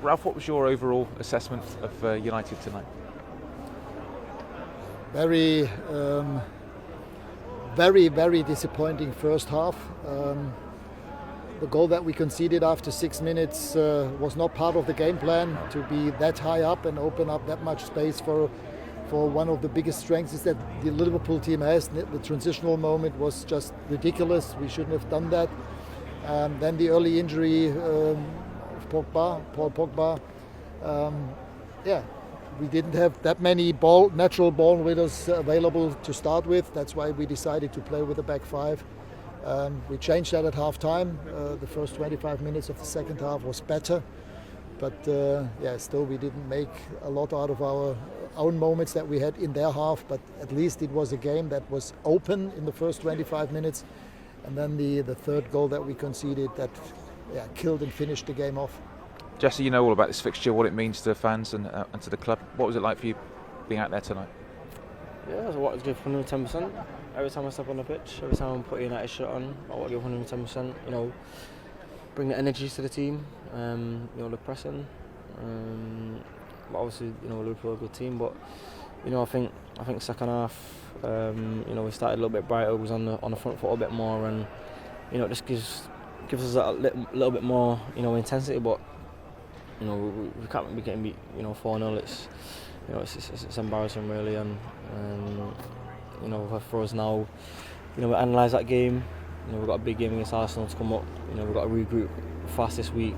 Ralf, what was your overall assessment of United tonight? Very, very disappointing first half. The goal that we conceded after 6 minutes was not part of the game plan, to be that high up and open up that much space for one of the biggest strengths that the Liverpool team has. The transitional moment was just ridiculous. We shouldn't have done that. Then the early injury of Paul Pogba. We didn't have that many natural ball winners available to start with. That's why we decided to play with a back five. We changed that at half time. The first 25 minutes of the second half was better. But still we didn't make a lot out of our own moments that we had in their half. But at least it was a game that was open in the first 25 minutes. And then the third goal that we conceded that killed and finished the game off. Jesse, you know all about this fixture, what it means to fans and to the club. What was it like for you being out there tonight? Yeah, I wanted to give 110%. Every time I step on the pitch, every time I put a United shirt on, I want to give 110%. You know, bring the energy to the team. The pressing. But obviously, Liverpool are a good team. But I think second half, we started a little bit brighter. Was on the front foot a bit more, and it just gives us a little bit more intensity. But we can't be getting beat 4-0. It's embarrassing really, and for us now, we analyse that game. We've got a big game against Arsenal to come up. We've got to regroup fast this week,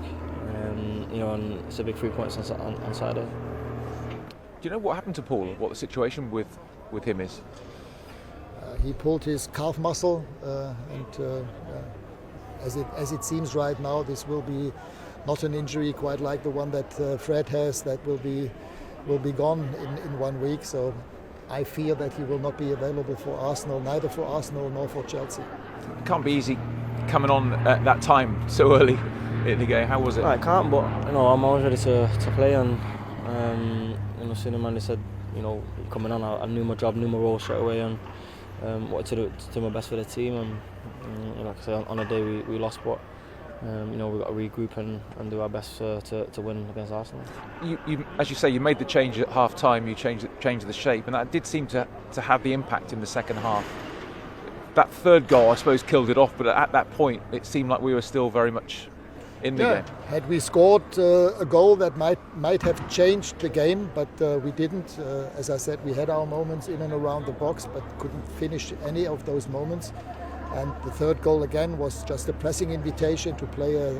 and it's a big 3 points on Saturday. Do you know what happened to Paul? What the situation with him is? He pulled his calf muscle, and as it seems right now, this will be not an injury quite like the one that Fred has. That will be gone in 1 week. So I fear that he will not be available for Arsenal, neither for Arsenal nor for Chelsea. It can't be easy coming on at that time so early in the game. How was it? No, I can't, but I'm always ready to play. And soon man, they said coming on, I knew my job, knew my role straight away, and wanted to do my best for the team. And like I say, on a day we lost, but we've got to regroup and do our best to win against Arsenal. You, as you say, you made the change at half time. You changed the shape, and that did seem to have the impact in the second half. That third goal, I suppose, killed it off. But at that point, it seemed like we were still very much in the game. Had we scored a goal, that might have changed the game, but we didn't. As I said, we had our moments in and around the box, but couldn't finish any of those moments. And the third goal again was just a pressing invitation to play a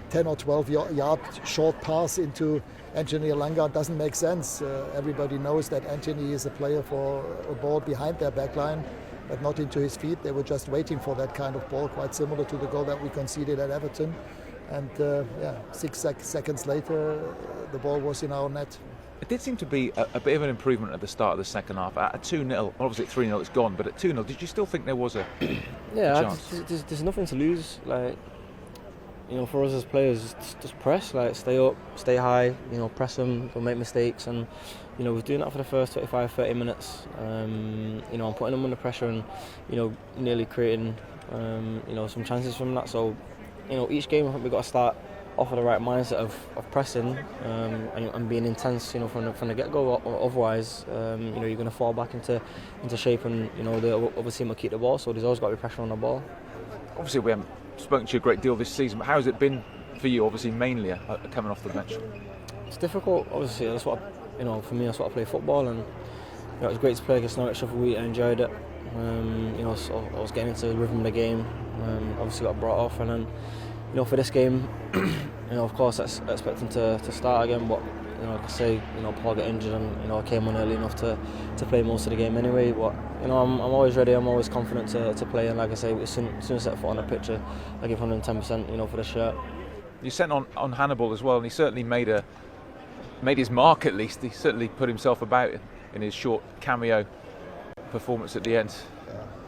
10 or 12 yard short pass into Anthony Lingard. Doesn't make sense. Everybody knows that Anthony is a player for a ball behind their backline, but not into his feet. They were just waiting for that kind of ball, quite similar to the goal that we conceded at Everton. And 6 seconds later, the ball was in our net. It did seem to be a bit of an improvement at the start of the second half. At 2-0, obviously at 3-0 it's gone, but at 2-0, did you still think there was a chance? There's nothing to lose. For us as players, just press, stay up, stay high, press them, don't make mistakes, and we're doing that for the first 25-30 minutes. I'm putting them under pressure and nearly creating some chances from that. So each game I think we've got to start off with the right mindset of pressing and being intense, from the get-go. Otherwise, you're going to fall back into shape, and the other team will keep the ball. So there's always got to be pressure on the ball. Obviously, we haven't spoken to you a great deal this season, but how has it been for you? Obviously, mainly coming off the bench. It's difficult. Obviously, that's what for me. That's what I play football, and it was great to play against Norwich every week. I enjoyed it. So I was getting into the rhythm of the game. Obviously, got brought off, and then. For this game, of course, I expect him to start again. But like I say, Paul got injured, and I came on early enough to play most of the game anyway. But I'm always ready. I'm always confident to play. And like I say, as soon as I set foot on the pitch, I give 110%. For the shirt. You sent on Hannibal as well, and he certainly made his mark. At least he certainly put himself about in his short cameo performance at the end.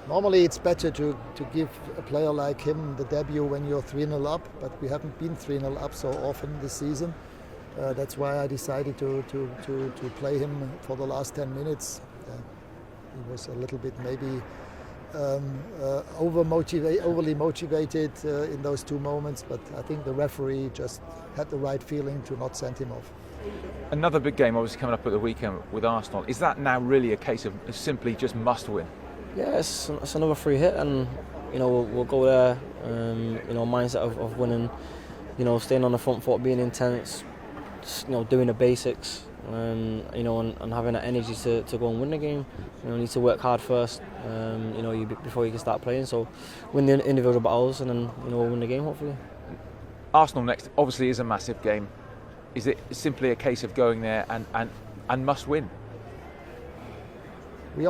Normally it's better to give a player like him the debut when you're 3-0 up, but we haven't been 3-0 up so often this season. That's why I decided to play him for the last 10 minutes. He was a little bit maybe overly motivated in those 2 moments, but I think the referee just had the right feeling to not send him off. Another big game obviously coming up at the weekend with Arsenal. Is that now really a case of simply just must win? Yeah, it's another free hit, and we'll go there. Mindset of winning. Staying on the front foot, being intense. Doing the basics. And having that energy to go and win the game. You need to work hard first. Before you can start playing. So win the individual battles, and then we'll win the game hopefully. Arsenal next obviously is a massive game. Is it simply a case of going there and must win? We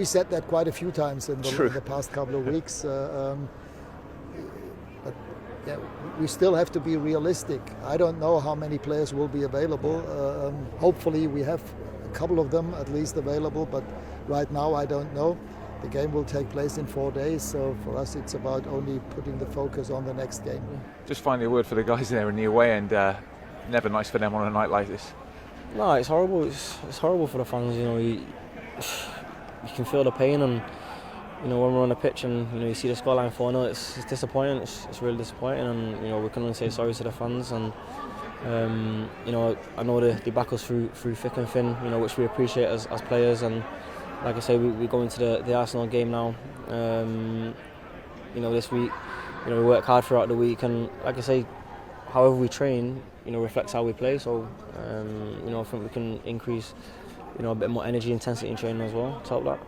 said that quite a few times in the past couple of weeks. But yeah, we still have to be realistic. I don't know how many players will be available. Hopefully we have a couple of them at least available, but right now I don't know. The game will take place in 4 days, so for us it's about only putting the focus on the next game. Just finally a word for the guys there in the away end. Never nice for them on a night like this. No, it's horrible. It's horrible for the fans. You can feel the pain, and when we're on the pitch and you see the scoreline 4-0, it's disappointing. It's really disappointing, and we can only say sorry to the fans. And I know they back us through thick and thin, which we appreciate as players. And like I say, we go into the Arsenal game now. This week, we work hard throughout the week, and like I say, however we train, reflects how we play. So I think we can increase, a bit more energy, intensity in training as well to help that.